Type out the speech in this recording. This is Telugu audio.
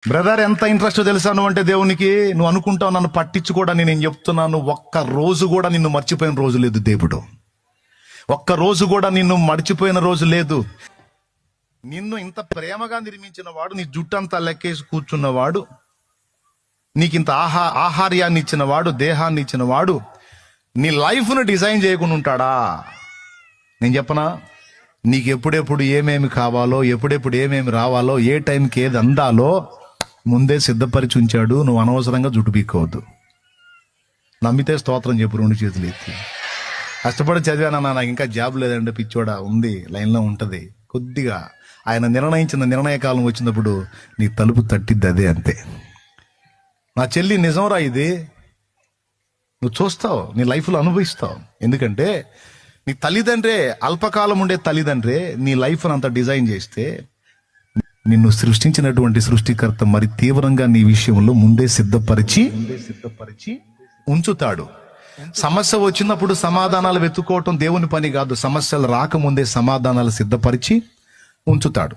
బ్రదర్, ఎంత ఇంట్రెస్ట్ తెలుసా నువ్వు అంటే దేవునికి. నువ్వు అనుకుంటావు నన్ను పట్టించుకోవడానికి. నేను చెప్తున్నాను, ఒక్క రోజు కూడా నిన్ను మర్చిపోయిన రోజు లేదు దేవుడు. ఒక్క రోజు కూడా నిన్ను మర్చిపోయిన రోజు లేదు. నిన్ను ఇంత ప్రేమగా నిర్మించిన వాడు, నీ జుట్టంతా లెక్కేసి కూర్చున్నవాడు, నీకింత ఆహార్యాన్ని ఇచ్చిన వాడు, దేహాన్ని ఇచ్చిన వాడు, నీ లైఫ్ను డిజైన్ చేయకుండా ఉంటాడా? నేను చెప్పనా, నీకు ఎప్పుడెప్పుడు ఏమేమి కావాలో, ఎప్పుడెప్పుడు ఏమేమి రావాలో, ఏ టైంకి ఏది అందాలో ముందే సిద్ధపరిచి ఉంచాడు. నువ్వు అనవసరంగా జుట్టు పీక్కోవద్దు. నమ్మితే స్తోత్రం చెప్పు, 2 చేతులు ఎత్తి. కష్టపడి చదివానన్నా, నాకు ఇంకా జాబ్ లేదంటే పిచ్చోడా, ఉంది, లైన్లో ఉంటుంది. కొద్దిగా ఆయన నిర్ణయించిన నిర్ణయకాలం వచ్చినప్పుడు నీ తలుపు తట్టిద్ది, అదే అంతే. నా చెల్లి, నిజంరా ఇది. నువ్వు చూస్తావు, నీ లైఫ్లో అనుభవిస్తావు. ఎందుకంటే నీ తల్లిదండ్రే, అల్పకాలం ఉండే తల్లిదండ్రే నీ లైఫ్ను అంత డిజైన్ చేస్తే, నిన్ను సృష్టించినటువంటి సృష్టికర్త మరి తీవ్రంగా నీ విషయంలో ముందే సిద్ధపరిచి ఉంచుతాడు. సమస్య వచ్చినప్పుడు సమాధానాలు వెతుక్కోవటం దేవుని పని కాదు. సమస్యలు రాకముందే సమాధానాలు సిద్ధపరిచి ఉంచుతాడు.